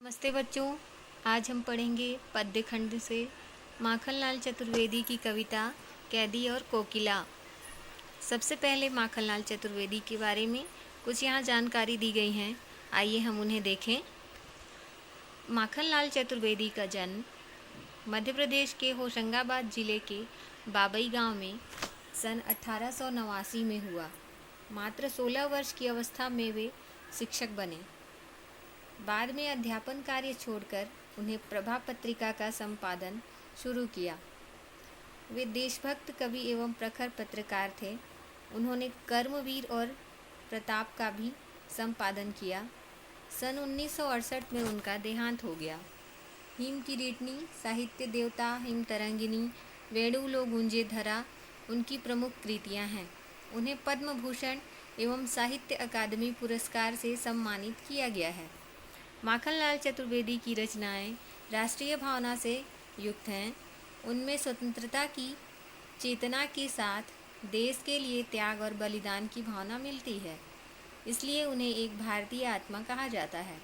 नमस्ते बच्चों, आज हम पढ़ेंगे पद्य खंड से माखनलाल चतुर्वेदी की कविता कैदी और कोकिला। सबसे पहले माखनलाल चतुर्वेदी के बारे में कुछ यहाँ जानकारी दी गई हैं। आइए हम उन्हें देखें। माखनलाल चतुर्वेदी का जन्म मध्य प्रदेश के होशंगाबाद जिले के बाबई गांव में सन 1889 में हुआ। मात्र 16 वर्ष की अवस्था में वे शिक्षक बने। बाद में अध्यापन कार्य छोड़कर उन्हें प्रभा पत्रिका का संपादन शुरू किया। वे देशभक्त कवि एवं प्रखर पत्रकार थे। उन्होंने कर्मवीर और प्रताप का भी संपादन किया। सन 1968 में उनका देहांत हो गया। हिम किरीटनी, साहित्य देवता, हिम तरंगिनी, वेणु लो गूंजे धरा उनकी प्रमुख कृतियां हैं। उन्हें पद्म भूषण एवं साहित्य अकादमी पुरस्कार से सम्मानित किया गया है। माखनलाल चतुर्वेदी की रचनाएं राष्ट्रीय भावना से युक्त हैं। उनमें स्वतंत्रता की चेतना के साथ देश के लिए त्याग और बलिदान की भावना मिलती है। इसलिए उन्हें एक भारतीय आत्मा कहा जाता है।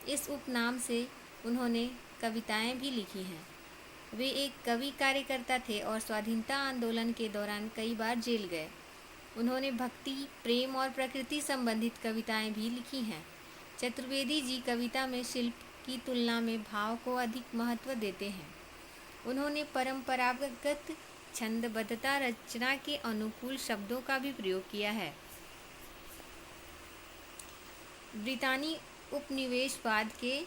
इस उपनाम से उन्होंने कविताएं भी लिखी हैं। वे एक कवि कार्यकर्ता थे और स्वाधीनता आंदोलन के दौरान कई बार जेल गए। उन्होंने भक्ति, प्रेम और प्रकृति संबंधित कविताएं भी लिखी हैं। चतुर्वेदी जी कविता में शिल्प की तुलना में भाव को अधिक महत्व देते हैं। उन्होंने परंपरागत छंदबद्धता रचना के अनुकूल शब्दों का भी प्रयोग किया है। ब्रितानी उपनिवेशवाद के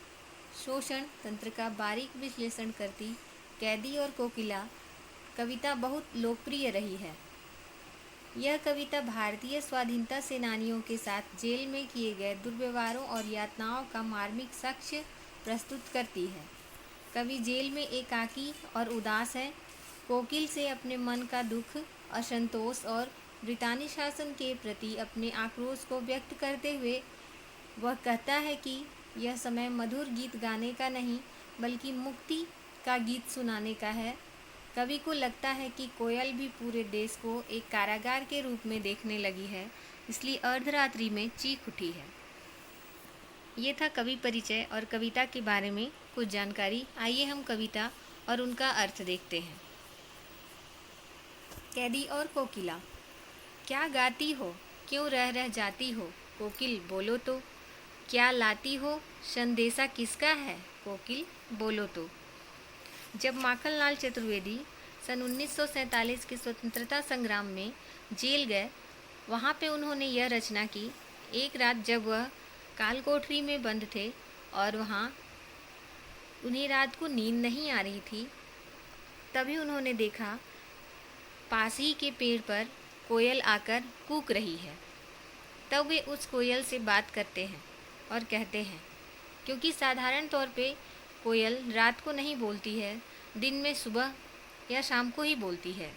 शोषण तंत्र का बारीक विश्लेषण करती कैदी और कोकिला कविता बहुत लोकप्रिय रही है। यह कविता भारतीय स्वाधीनता सेनानियों के साथ जेल में किए गए दुर्व्यवहारों और यातनाओं का मार्मिक साक्ष्य प्रस्तुत करती है। कवि जेल में एकाकी और उदास है। कोकिल से अपने मन का दुख, असंतोष और ब्रितानी शासन के प्रति अपने आक्रोश को व्यक्त करते हुए वह कहता है कि यह समय मधुर गीत गाने का नहीं बल्कि मुक्ति का गीत सुनाने का है। कवि को लगता है कि कोयल भी पूरे देश को एक कारागार के रूप में देखने लगी है, इसलिए अर्धरात्रि में चीख उठी है। ये था कवि परिचय और कविता के बारे में कुछ जानकारी। आइए हम कविता और उनका अर्थ देखते हैं। कैदी और कोकिला। क्या गाती हो, क्यों रह जाती हो, कोकिल बोलो तो। क्या लाती हो, संदेशा किसका है, कोकिल बोलो तो। जब माखनलाल चतुर्वेदी सन 1947 के स्वतंत्रता संग्राम में जेल गए, वहाँ पे उन्होंने यह रचना की। एक रात जब वह काल कोठरी में बंद थे और वहाँ उन्हें रात को नींद नहीं आ रही थी, तभी उन्होंने देखा पास ही के पेड़ पर कोयल आकर कूक रही है। तब वे उस कोयल से बात करते हैं और कहते हैं, क्योंकि साधारण तौर पे कोयल रात को नहीं बोलती है, दिन में सुबह या शाम को ही बोलती है,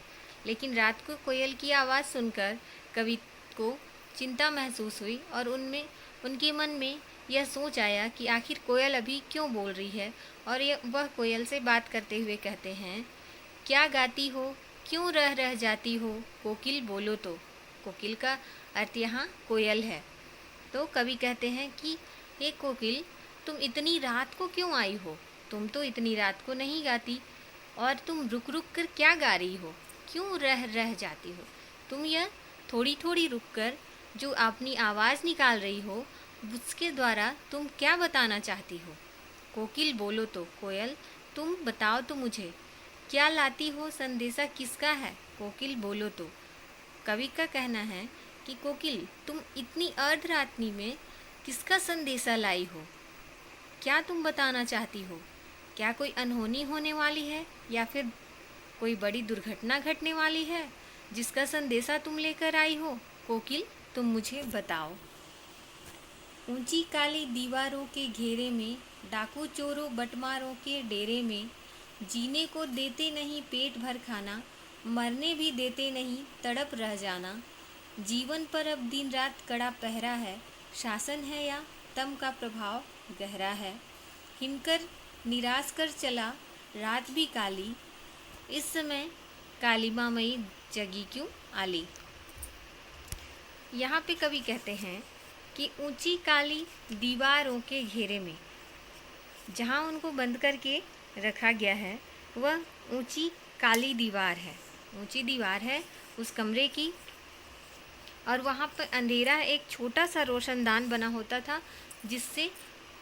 लेकिन रात को कोयल की आवाज़ सुनकर कवि को चिंता महसूस हुई और उनके मन में यह सोच आया कि आखिर कोयल अभी क्यों बोल रही है। और वह कोयल से बात करते हुए कहते हैं, क्या गाती हो, क्यों रह जाती हो, कोकिल बोलो तो। कोकिल का अर्थ यहाँ कोयल है। तो कवि कहते हैं कि ये कोकिल, तुम इतनी रात को क्यों आई हो, तुम तो इतनी रात को नहीं गाती, और तुम रुक रुक कर क्या गा रही हो, क्यों रह जाती हो। तुम यह थोड़ी थोड़ी रुक कर जो अपनी आवाज़ निकाल रही हो, उसके द्वारा तुम क्या बताना चाहती हो। कोकिल बोलो तो। कोयल, तुम बताओ तो मुझे, क्या लाती हो, संदेशा किसका है, कोकिल बोलो तो। कवि का कहना है कि कोकिल, तुम इतनी अर्धरात्रि में किसका संदेशा लाई हो, क्या तुम बताना चाहती हो। क्या कोई अनहोनी होने वाली है या फिर कोई बड़ी दुर्घटना घटने वाली है जिसका संदेशा तुम लेकर आई हो, कोकिल तुम मुझे बताओ। ऊंची काली दीवारों के घेरे में, डाकू चोरों बटमारों के डेरे में, जीने को देते नहीं पेट भर खाना, मरने भी देते नहीं तड़प रह जाना। जीवन पर अब दिन रात कड़ा पहरा है, शासन है या तम का प्रभाव गहरा है। हिमकर निराश कर चला रात भी काली, इस समय कालिमा मई जगी क्यों आली। यहाँ पे कवि कहते हैं कि ऊंची काली दीवारों के घेरे में, जहाँ उनको बंद करके रखा गया है वह ऊंची काली दीवार है, ऊंची दीवार है उस कमरे की। और वहाँ पर अंधेरा, एक छोटा सा रोशनदान बना होता था जिससे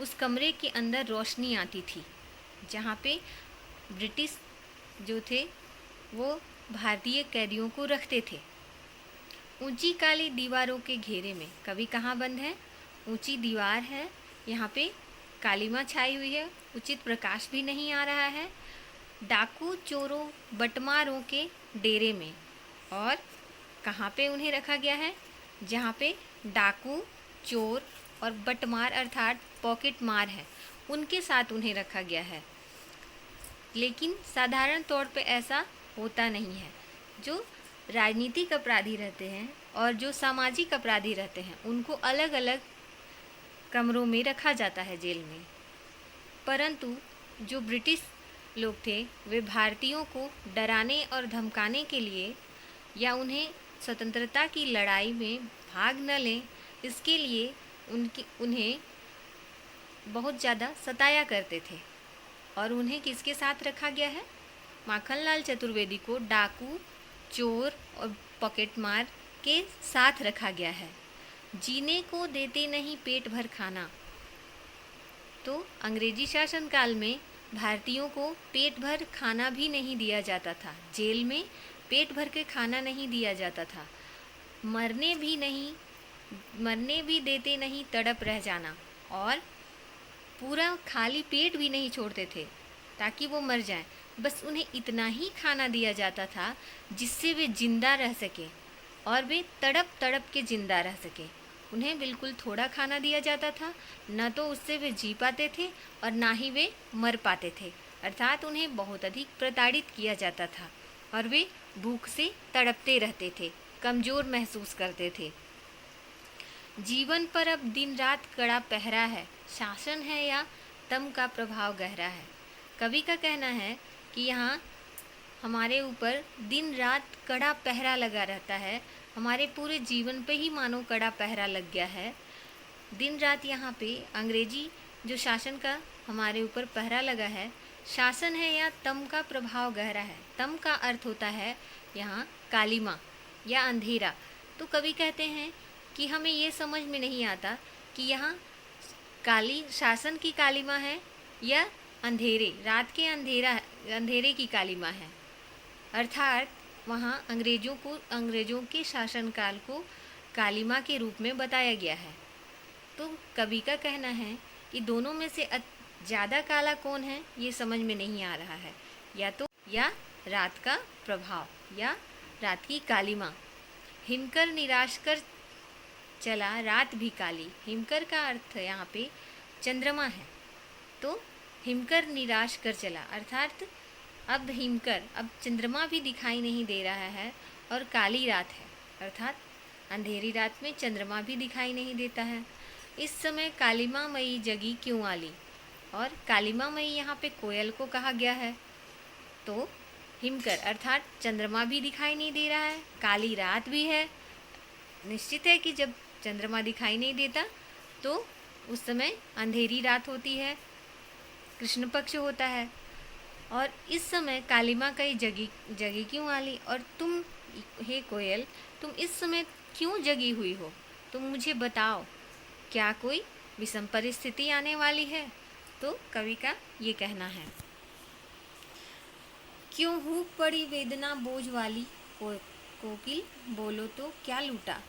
उस कमरे के अंदर रोशनी आती थी, जहाँ पे ब्रिटिश जो थे वो भारतीय कैदियों को रखते थे। ऊंची काली दीवारों के घेरे में कवि कहाँ बंद है? ऊंची दीवार है, यहाँ पे कालीमा छाई हुई है, उचित प्रकाश भी नहीं आ रहा है, डाकू चोरों बटमारों के डेरे में। और कहाँ पे उन्हें रखा गया है? जहाँ पे डाकू चोर और बटमार अर्थात पॉकेट मार है, उनके साथ उन्हें रखा गया है। लेकिन साधारण तौर पे ऐसा होता नहीं है। जो राजनीतिक अपराधी रहते हैं और जो सामाजिक अपराधी रहते हैं उनको अलग अलग कमरों में रखा जाता है जेल में। परंतु जो ब्रिटिश लोग थे वे भारतीयों को डराने और धमकाने के लिए या उन्हें स्वतंत्रता की लड़ाई में भाग न लें इसके लिए उन्हें बहुत ज़्यादा सताया करते थे। और उन्हें किसके साथ रखा गया है? माखनलाल चतुर्वेदी को डाकू चोर और पॉकेटमार के साथ रखा गया है। जीने को देते नहीं पेट भर खाना। तो अंग्रेजी शासनकाल में भारतीयों को पेट भर खाना भी नहीं दिया जाता था, जेल में पेट भर के खाना नहीं दिया जाता था। मरने भी देते नहीं तड़प रह जाना, और पूरा खाली पेट भी नहीं छोड़ते थे ताकि वो मर जाएं। बस उन्हें इतना ही खाना दिया जाता था जिससे वे जिंदा रह सके, और वे तड़प तड़प के जिंदा रह सके। उन्हें बिल्कुल थोड़ा खाना दिया जाता था, न तो उससे वे जी पाते थे और ना ही वे मर पाते थे। अर्थात उन्हें बहुत अधिक प्रताड़ित किया जाता था और वे भूख से तड़पते रहते थे, कमज़ोर महसूस करते थे। जीवन पर अब दिन रात कड़ा पहरा है, शासन है या तम का प्रभाव गहरा है। कवि का कहना है कि यहाँ हमारे ऊपर दिन रात कड़ा पहरा लगा रहता है, हमारे पूरे जीवन पे ही मानो कड़ा पहरा लग गया है। दिन रात यहाँ पे अंग्रेजी जो शासन का हमारे ऊपर पहरा लगा है, शासन है या तम का प्रभाव गहरा है। तम का अर्थ होता है यहाँ कालिमा या अंधेरा। तो कवि कहते हैं कि हमें ये समझ में नहीं आता कि यहाँ शासन की कालिमा है या रात के अंधेरे की कालिमा है। अर्थात वहाँ अंग्रेजों के शासनकाल को कालिमा के रूप में बताया गया है। तो कवि का कहना है कि दोनों में से ज़्यादा काला कौन है ये समझ में नहीं आ रहा है, या रात का प्रभाव या रात की कालिमा। हिमकर निराश कर चला रात भी काली। हिमकर का अर्थ यहाँ पे चंद्रमा है। तो हिमकर निराश कर चला अर्थात अब चंद्रमा भी दिखाई नहीं दे रहा है और काली रात है, अर्थात अंधेरी रात में चंद्रमा भी दिखाई नहीं देता है। इस समय कालिमा मई जगी क्यों आली, और कालिमा मई यहाँ पे कोयल को कहा गया है। तो हिमकर अर्थात चंद्रमा भी दिखाई नहीं दे रहा है, काली रात भी है। निश्चित है कि जब चंद्रमा दिखाई नहीं देता तो उस समय अंधेरी रात होती है, कृष्ण पक्ष होता है। और इस समय कालिमा कई जगी क्यों आली, और तुम हे कोयल तुम इस समय क्यों जगी हुई हो, तुम मुझे बताओ, क्या कोई विषम परिस्थिति आने वाली है। तो कवि का ये कहना है। क्यों हूक पड़ी वेदना बोझ वाली, कोकिल बोलो तो क्या लूटा।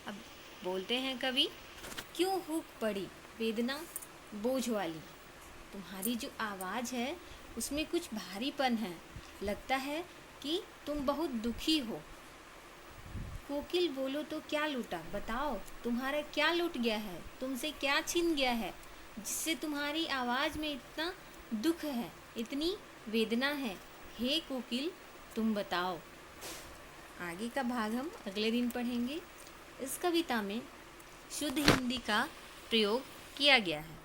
अब बोलते हैं कवि, क्यों हूक पड़ी वेदना बोझ वाली, तुम्हारी जो आवाज़ है उसमें कुछ भारीपन है, लगता है कि तुम बहुत दुखी हो। कोकिल बोलो तो क्या लूटा, बताओ तुम्हारा क्या लूट गया है, तुमसे क्या छिन गया है जिससे तुम्हारी आवाज़ में इतना दुख है, इतनी वेदना है। हे कोकिल तुम बताओ। आगे का भाग हम अगले दिन पढ़ेंगे। इस कविता में शुद्ध हिंदी का प्रयोग किया गया है।